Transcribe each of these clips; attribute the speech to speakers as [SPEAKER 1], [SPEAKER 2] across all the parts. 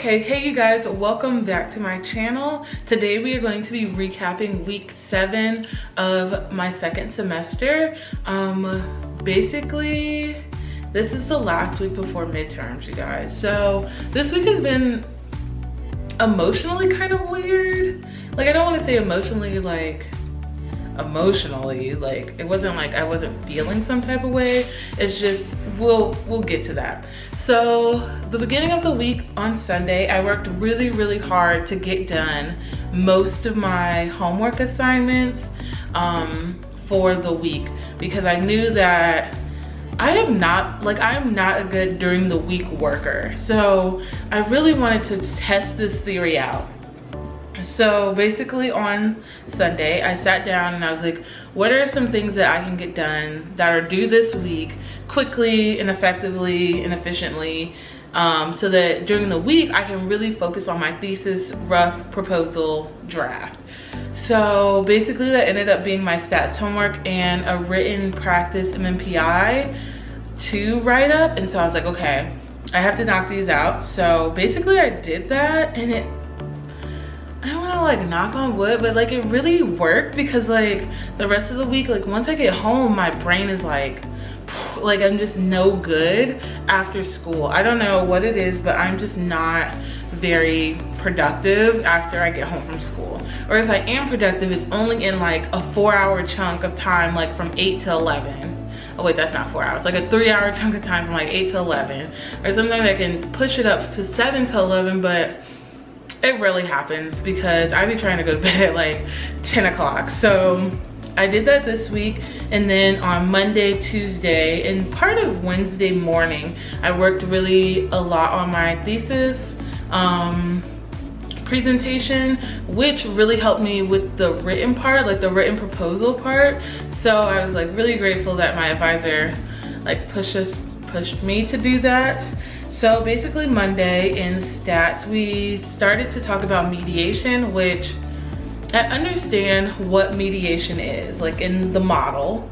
[SPEAKER 1] Okay, hey you guys, welcome back to my channel. Today we are going to be recapping week 7 of my second semester. Basically, this is the last week before midterms, you guys. So this week has been emotionally kind of weird. Like, I don't want to say emotionally, like it wasn't like I wasn't feeling some type of way. It's just, we'll get to that. So the beginning of the week on Sunday, I worked really hard to get done most of my homework assignments for the week, because I knew that I am not a good during the week worker. So I really wanted to test this theory out. So basically on Sunday, I sat down and I was like, what are some things that I can get done that are due this week quickly and effectively and efficiently, so that during the week I can really focus on my thesis, rough proposal, draft. So basically that ended up being my stats homework and a written practice MMPI to write up. And so I was like, okay, I have to knock these out. So basically I did that, and I don't want to like knock on wood, but like it really worked, because like the rest of the week, like once I get home, my brain is like I'm just no good after school. I don't know what it is, but I'm just not very productive after I get home from school. Or if I am productive, it's only in like a 4-hour chunk of time, like from 8 to 11. Oh wait, that's not 4 hours, like a 3-hour chunk of time from like 8 to 11. Or sometimes I can push it up to 7 to 11, but it rarely happens because I be trying to go to bed at like 10 o'clock. So I did that this week, and then on Monday, Tuesday, and part of Wednesday morning, I worked really a lot on my thesis presentation, which really helped me with the written part, like the written proposal part. So I was like really grateful that my advisor like pushed me to do that. So basically Monday in stats, we started to talk about mediation, which I understand what mediation is, like in the model.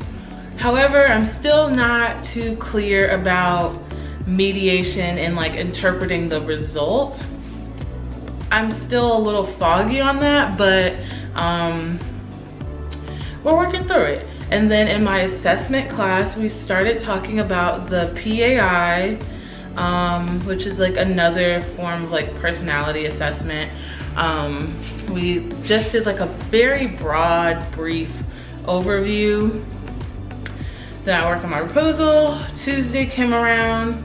[SPEAKER 1] However, I'm still not too clear about mediation and like interpreting the results. I'm still a little foggy on that, but we're working through it. And then in my assessment class, we started talking about the PAI, which is like another form of like personality assessment. We just did like a very broad, brief overview. Then I worked on my proposal. Tuesday came around.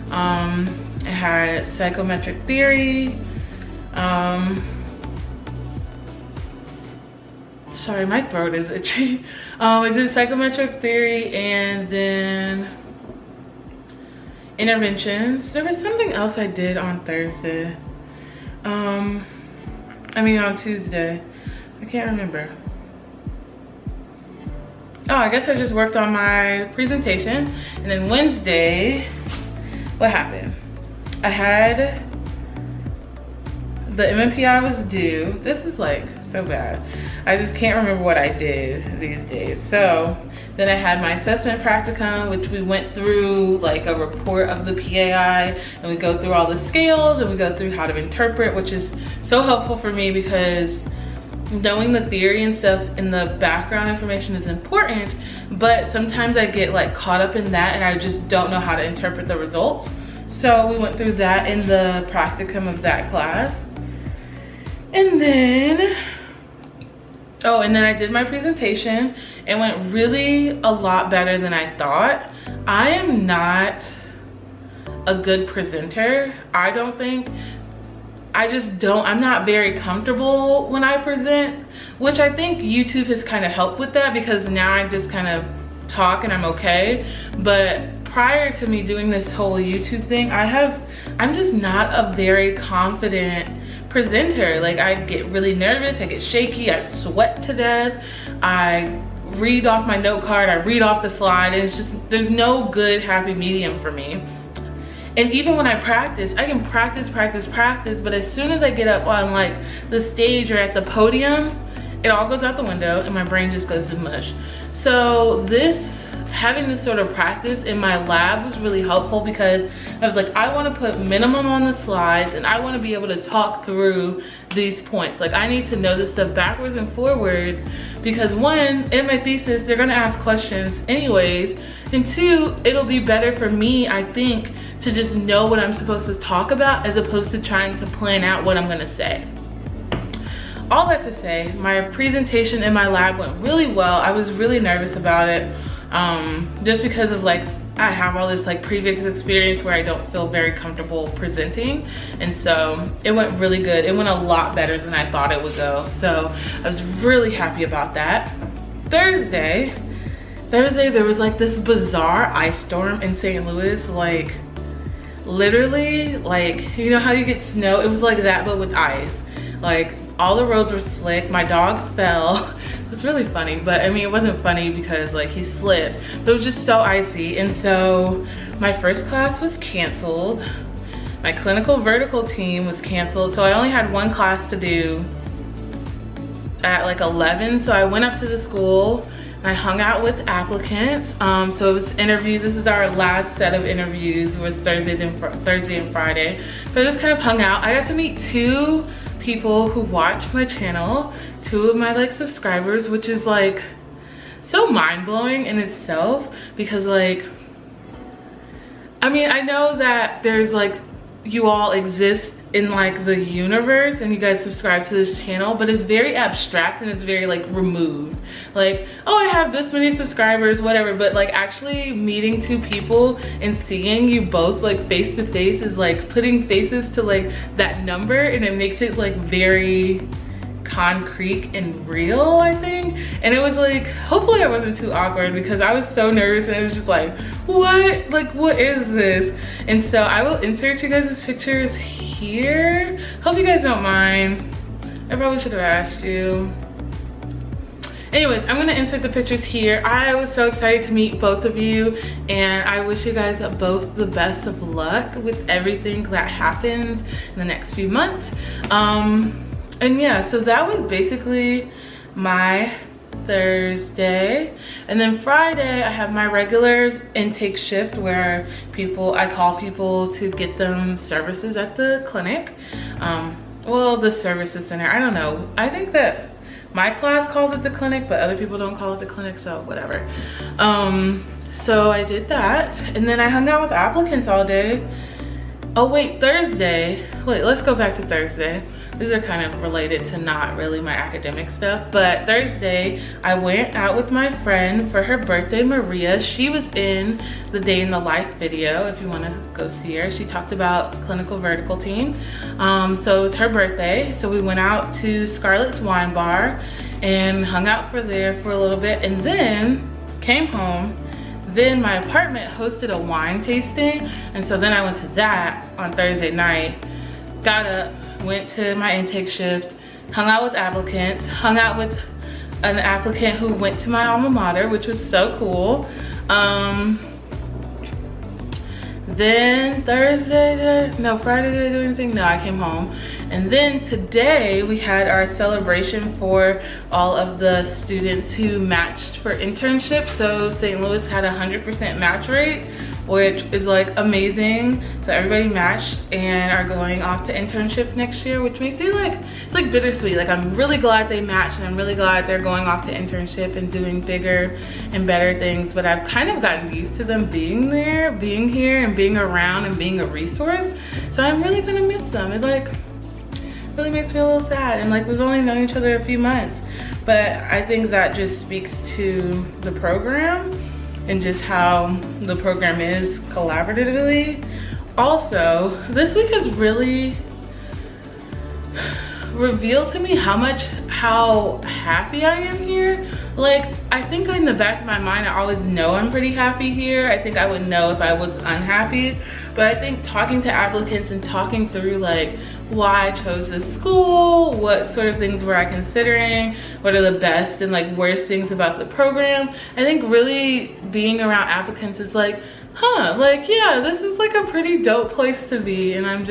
[SPEAKER 1] I had psychometric theory. Sorry, my throat is itchy. I did psychometric theory, and then interventions. There was something else I did on Thursday. On Tuesday. I can't remember. Oh, I guess I just worked on my presentation. And then Wednesday, what happened? I had the MMPI was due. This is like so bad. I just can't remember what I did these days. So then I had my assessment practicum, which we went through like a report of the PAI, and we go through all the scales and we go through how to interpret, which is so helpful for me because knowing the theory and stuff in the background information is important, but sometimes I get like caught up in that and I just don't know how to interpret the results. So we went through that in the practicum of that class. And then, oh, and then I did my presentation. It went really a lot better than I thought. I am not a good presenter, I don't think. I'm not very comfortable when I present, which I think YouTube has kind of helped with that, because now I just kind of talk and I'm okay. But prior to me doing this whole YouTube thing, I'm just not a very confident presenter. Like, I get really nervous, I get shaky, I sweat to death, I read off my note card, I read off the slide, and it's just, there's no good happy medium for me. And even when I practice, I can practice, but as soon as I get up on like the stage or at the podium, it all goes out the window and my brain just goes to mush. So having this sort of practice in my lab was really helpful, because I was like, I want to put minimum on the slides and I want to be able to talk through these points. Like, I need to know this stuff backwards and forwards, because one, in my thesis, they're going to ask questions anyways, and two, it'll be better for me, I think, to just know what I'm supposed to talk about as opposed to trying to plan out what I'm going to say. All that to say, my presentation in my lab went really well. I was really nervous about it. Just because of like, I have all this like previous experience where I don't feel very comfortable presenting, and so it went really good. It went a lot better than I thought it would go, so I was really happy about that. Thursday there was like this bizarre ice storm in St. Louis, like literally, like, you know how you get snow? It was like that, but with ice. Like, all the roads were slick. My dog fell. It was really funny, but I mean, it wasn't funny because like he slipped, but it was just so icy. And so my first class was canceled. My clinical vertical team was canceled, so I only had one class to do at like 11. So I went up to the school and I hung out with applicants. So it was interviews. This is our last set of interviews. It was Thursday and Friday. So I just kind of hung out. I got to meet 2 people who watch my channel, 2 of my like subscribers, which is like so mind-blowing in itself, because like, I mean, I know that there's like, you all exist in like the universe and you guys subscribe to this channel, but it's very abstract and it's very like removed. Like, oh, I have this many subscribers, whatever, but like actually meeting 2 people and seeing you both like face to face is like putting faces to like that number, and it makes it like very concrete and real, I think. And it was like, hopefully I wasn't too awkward, because I was so nervous and it was just like, what? Like, what is this? And so I will insert you guys' pictures here. Hope you guys don't mind. I probably should have asked you. Anyways, I'm gonna insert the pictures here. I was so excited to meet both of you, and I wish you guys both the best of luck with everything that happens in the next few months. And yeah, so that was basically my Thursday. And then Friday, I have my regular intake shift where I call people to get them services at the clinic. Well, the services center, I don't know. I think that my class calls it the clinic, but other people don't call it the clinic, so whatever. So I did that, and then I hung out with applicants all day. Oh wait, Thursday. Wait, let's go back to Thursday. These are kind of related to not really my academic stuff, but Thursday I went out with my friend for her birthday, Maria. She was in the Day in the Life video, if you want to go see her. She talked about clinical vertical team. So it was her birthday, so we went out to Scarlett's Wine Bar and hung out there for a little bit, and then came home. Then my apartment hosted a wine tasting, and so then I went to that on Thursday night. Got up, went to my intake shift, hung out with applicants, hung out with an applicant who went to my alma mater, which was so cool. Then Friday, did I do anything? No, I came home. And then today we had our celebration for all of the students who matched for internships. So St. Louis had a 100% match rate, which is like amazing. So everybody matched and are going off to internship next year, which makes me like, it's like bittersweet. Like, I'm really glad they matched, and I'm really glad they're going off to internship and doing bigger and better things. But I've kind of gotten used to them being there, being here, and being around and being a resource. So I'm really gonna miss them. It like really makes me a little sad, and like we've only known each other a few months, but I think that just speaks to the program and just how the program is collaboratively. Also, this week has really revealed to me how happy I am here. Like, I think in the back of my mind, I always know I'm pretty happy here. I think I would know if I was unhappy, but I think talking to applicants and talking through like why I chose this school, what sort of things were I considering, what are the best and like worst things about the program, I think really being around applicants is like, like, yeah, this is like a pretty dope place to be, and I'm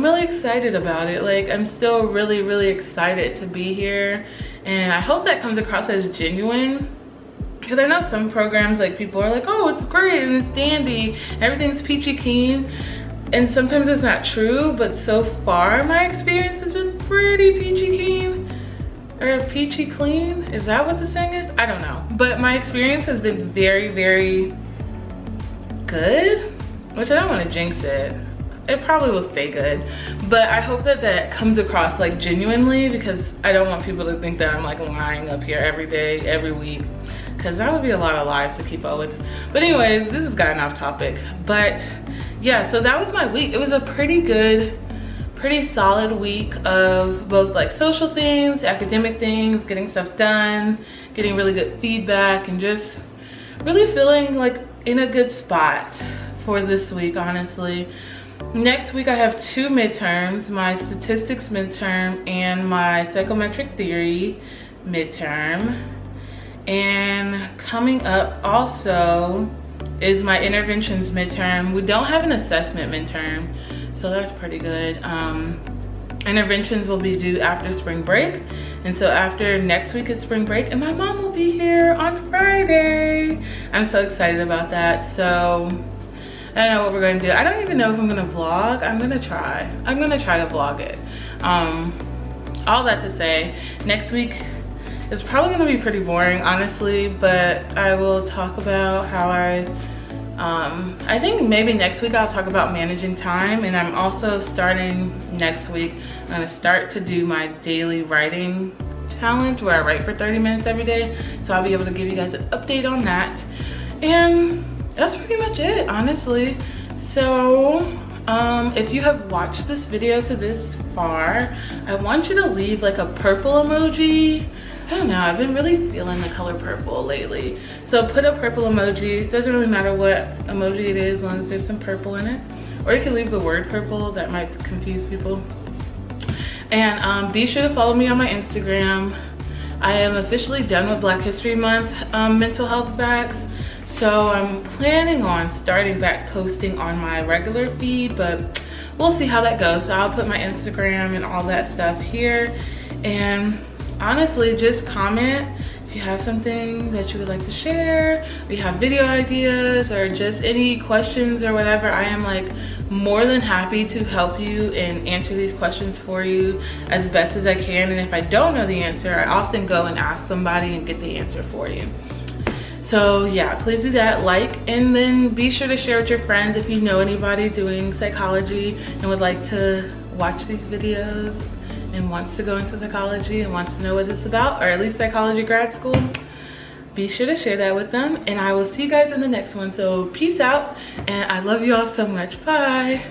[SPEAKER 1] really excited about it. Like, I'm still really excited to be here, and I hope that comes across as genuine. because I know some programs, like, people are like, oh, it's great and it's dandy, everything's peachy keen, and sometimes it's not true. But so far my experience has been pretty peachy keen, or peachy clean. Is that what the saying is? I don't know, but my experience has been very, very good, which I don't want to jinx it. It probably will stay good, but I hope that that comes across like genuinely, because I don't want people to think that I'm like lying up here every day, every week, because that would be a lot of lies to keep up with. But anyways, this has gotten off topic. But yeah, so that was my week. It was a pretty good, pretty solid week of both like social things, academic things, getting stuff done, getting really good feedback, and just really feeling like in a good spot for this week, honestly. Next week I have 2 midterms, my statistics midterm and my psychometric theory midterm. And coming up also is my interventions midterm. We don't have an assessment midterm, so that's pretty good. Interventions will be due after spring break, and so after next week is spring break, and my mom will be here on Friday. I'm so excited about that. So I don't know what we're going to do. I don't even know if I'm going to vlog. I'm going to try to vlog it. All that to say, next week is probably going to be pretty boring, honestly, but I will talk about how I think maybe next week I'll talk about managing time. And I'm also starting next week, I'm going to start to do my daily writing challenge where I write for 30 minutes every day. So I'll be able to give you guys an update on that. And that's pretty much it, honestly. So if you have watched this video to this far, I want you to leave like a purple emoji. I don't know, I've been really feeling the color purple lately. So put a purple emoji. It doesn't really matter what emoji it is, as long as there's some purple in it. Or you can leave the word purple, that might confuse people. And be sure to follow me on my Instagram. I am officially done with Black History Month mental health facts. So I'm planning on starting back posting on my regular feed, but we'll see how that goes. So I'll put my Instagram and all that stuff here. And honestly, just comment if you have something that you would like to share, or you have video ideas, or just any questions or whatever. I am like more than happy to help you and answer these questions for you as best as I can. And if I don't know the answer, I often go and ask somebody and get the answer for you. So yeah, please do that, like, and then be sure to share with your friends if you know anybody doing psychology and would like to watch these videos and wants to go into psychology and wants to know what it's about, or at least psychology grad school. Be sure to share that with them, and I will see you guys in the next one. So peace out, and I love you all so much. Bye.